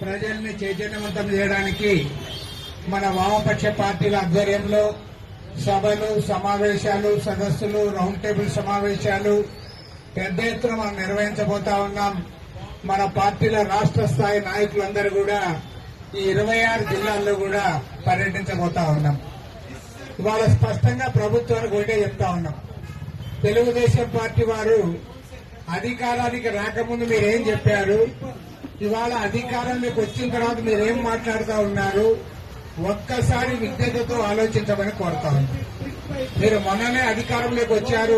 ప్రజల్ని చైతన్యవంతం చేయడానికి మన వామపక్ష పార్టీల ఆధ్వర్యంలో సభలు, సమావేశాలు, సదస్సులు, రౌండ్ టేబుల్ సమావేశాలు పెద్ద ఎత్తున మనం నిర్వహించబోతా ఉన్నాం. మన పార్టీల రాష్ట్ర స్థాయి నాయకులందరూ కూడా ఈ 26 జిల్లాల్లో కూడా పర్యటించబోతా ఉన్నాం. ఇవాళ స్పష్టంగా ప్రభుత్వానికి ఒకటే చెప్తా ఉన్నాం. తెలుగుదేశం పార్టీ వారు అధికారానికి రాకముందు మీరేం చెప్పారు, ఇవాళ అధికారంలోకి వచ్చిన తర్వాత మీరేం మాట్లాడుతూ ఉన్నారు, ఒక్కసారి విజ్ఞతతో ఆలోచించమని కోరుతా ఉన్నాం. మీరు మొన్ననే అధికారంలోకి వచ్చారు,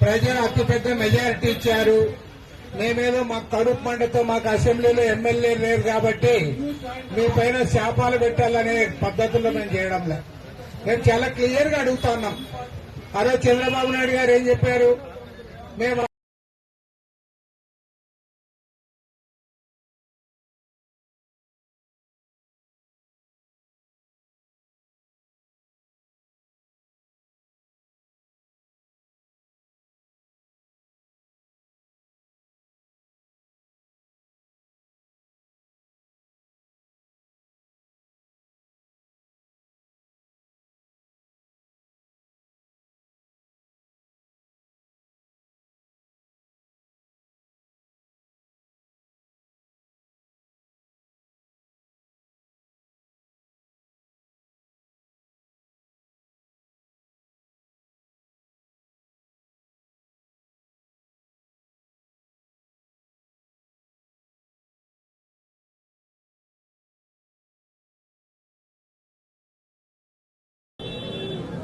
ప్రజలు అతిపెద్ద మెజారిటీ ఇచ్చారు. మేమేదో మాకు కడుపు మంటతో మాకు అసెంబ్లీలో ఎమ్మెల్యే లేరు కాబట్టి మీ పైన శాపాలు పెట్టాలనే పద్ధతుల్లో మేము చేయడం లేదు. మేము చాలా క్లియర్ గా అడుగుతా ఉన్నాం. ఆ రోజు చంద్రబాబు నాయుడు గారు ఏం చెప్పారు, మేము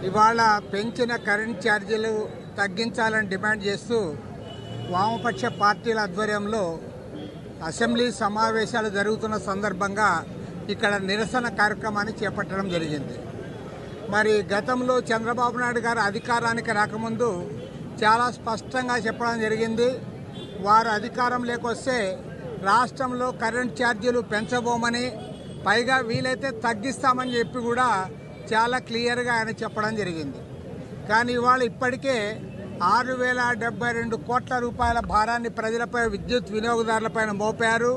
ఇవాళ పెంచిన కరెంట్ ఛార్జీలు తగ్గించాలని డిమాండ్ చేస్తూ వామపక్ష పార్టీల ఆధ్వర్యంలో అసెంబ్లీ సమావేశాలు జరుగుతున్న సందర్భంగా ఇక్కడ నిరసన కార్యక్రమాన్ని చేపట్టడం జరిగింది. మరి గతంలో చంద్రబాబు నాయుడు గారు అధికారానికి రాకముందు చాలా స్పష్టంగా చెప్పడం జరిగింది. వారు అధికారంలోకి వస్తే రాష్ట్రంలో కరెంట్ ఛార్జీలు పెంచబోమని, పైగా వీలైతే తగ్గిస్తామని చెప్పి కూడా చాలా క్లియర్గా ఆయన చెప్పడం జరిగింది. కానీ ఇవాళ ఇప్పటికే 6,072 కోట్ల రూపాయల భారాన్ని ప్రజలపై, విద్యుత్ వినియోగదారులపైన మోపారు.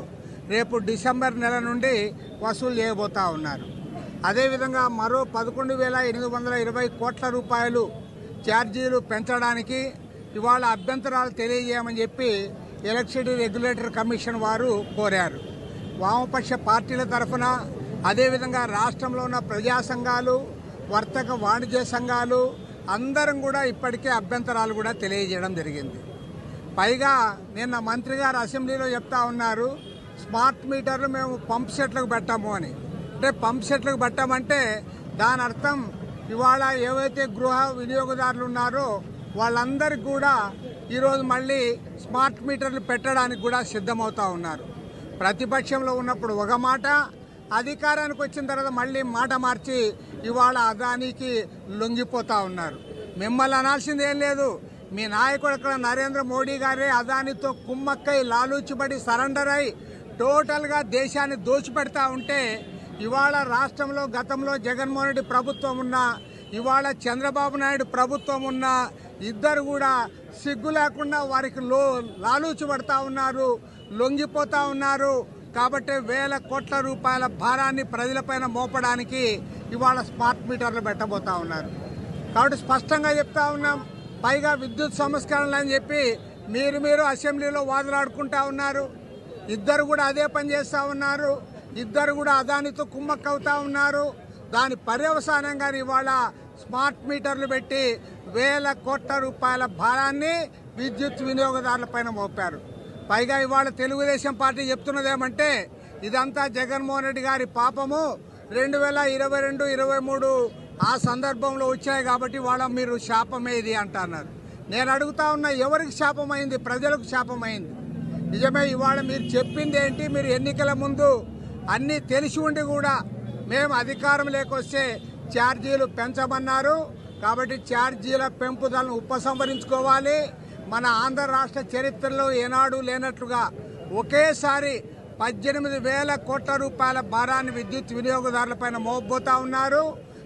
రేపు డిసెంబర్ నెల నుండి వసూలు చేయబోతా ఉన్నారు. అదేవిధంగా మరో 11,820 కోట్ల రూపాయలు ఛార్జీలు పెంచడానికి ఇవాళ అభ్యంతరాలు తెలియజేయమని చెప్పి ఎలక్ట్రిసిటీ రెగ్యులేటర్ కమిషన్ వారు కోరారు. వామపక్ష పార్టీల తరఫున, అదేవిధంగా రాష్ట్రంలో ఉన్న ప్రజా సంఘాలు, వర్తక వాణిజ్య సంఘాలు అందరం కూడా ఇప్పటికే అభ్యంతరాలు కూడా తెలియజేయడం జరిగింది. పైగా నిన్న మంత్రి గారు అసెంబ్లీలో చెప్తా ఉన్నారు, స్మార్ట్ మీటర్లు మేము పంప్ సెట్లకు పెట్టాము అని. అంటే పంప్ సెట్లకు పెట్టామంటే దాని అర్థం ఇవాళ ఏవైతే గృహ వినియోగదారులు ఉన్నారో వాళ్ళందరికీ కూడా ఈరోజు మళ్ళీ స్మార్ట్ మీటర్లు పెట్టడానికి కూడా సిద్ధమవుతా ఉన్నారు. ప్రతిపక్షంలో ఉన్నప్పుడు ఒక మాట, అధికారానికి వచ్చిన తర్వాత మళ్ళీ మాట మార్చి ఇవాళ అదానికి లొంగిపోతా ఉన్నారు. మిమ్మల్ని అనాల్సింది ఏం లేదు. మీ నాయకుడు ఇక్కడ నరేంద్ర మోడీ గారే అదానితో కుమ్మక్కై, లాలూచిబడి, సరెండర్ అయి టోటల్గా దేశాన్ని దోచిపెడతా ఉంటే, ఇవాళ రాష్ట్రంలో గతంలో జగన్మోహన్ రెడ్డి ప్రభుత్వం ఉన్నా, ఇవాళ చంద్రబాబు నాయుడు ప్రభుత్వం ఉన్నా, ఇద్దరు కూడా సిగ్గు లేకుండా వారికి లాలూచిపడతా ఉన్నారు, లొంగిపోతా ఉన్నారు. కాబట్టి 1,000 కోట్ల రూపాయల భారాన్ని ప్రజలపైన మోపడానికి ఇవాళ స్మార్ట్ మీటర్లు పెట్టబోతా ఉన్నారు. కాబట్టి స్పష్టంగా చెప్తా ఉన్నాం. పైగా విద్యుత్ సంస్కరణలు అని చెప్పి మీరు అసెంబ్లీలో వాదులాడుకుంటా ఉన్నారు. ఇద్దరు కూడా అదే పని చేస్తూ ఉన్నారు. ఇద్దరు కూడా అదానితో కుమ్మక్కవుతా ఉన్నారు. దాని పర్యవసానంగా ఇవాళ స్మార్ట్ మీటర్లు పెట్టి 1,000 కోట్ల రూపాయల భారాన్ని విద్యుత్ వినియోగదారులపైన మోపారు. పైగా ఇవాళ తెలుగుదేశం పార్టీ చెప్తున్నదేమంటే ఇదంతా జగన్మోహన్ రెడ్డి గారి పాపము, 2022-23 ఆ సందర్భంలో వచ్చాయి కాబట్టి వాళ్ళ మీరు శాపమేది అంటున్నారు. నేను అడుగుతా ఉన్నా, ఎవరికి శాపమైంది? ప్రజలకు శాపమైంది. నిజమే, ఇవాళ మీరు చెప్పింది ఏంటి? మీరు ఎన్నికల ముందు అన్నీ తెలిసి ఉండి కూడా మేము అధికారం లేకొస్తే ఛార్జీలు పెంచమన్నారు. కాబట్టి ఛార్జీల పెంపుదలను ఉపసంహరించుకోవాలి. మన ఆంధ్ర రాష్ట్ర చరిత్రలో ఏనాడు లేనట్లుగా ఒకేసారి 18,000 కోట్ల రూపాయల భారాన్ని విద్యుత్ వినియోగదారులపైన మోపబోతా ఉన్నారు.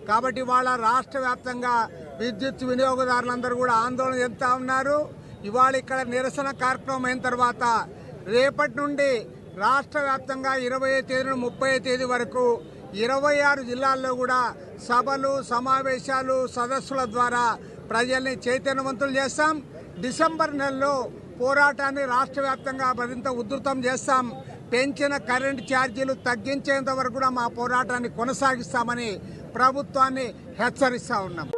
కాబట్టి వాళ్ళ రాష్ట్ర వ్యాప్తంగా విద్యుత్ వినియోగదారులందరూ కూడా ఆందోళన చెందుతా ఉన్నారు. ఇవాళ ఇక్కడ నిరసన కార్యక్రమం అయిన తర్వాత రేపటి నుండి రాష్ట్ర వ్యాప్తంగా 20వ తేదీ నుండి 30వ తేదీ వరకు 26 జిల్లాల్లో కూడా సభలు, సమావేశాలు, సదస్సుల ద్వారా ప్రజల్ని చైతన్యవంతులు చేస్తాం. డిసెంబర్ నెలలో పోరాటాన్ని రాష్ట్ర వ్యాప్తంగా మరింత ఉధృతం చేస్తాం. పెంచిన కరెంటు ఛార్జీలు తగ్గించేంత వరకు కూడా మా పోరాటాన్ని కొనసాగిస్తామని ప్రభుత్వాన్ని హెచ్చరిస్తా ఉన్నాం.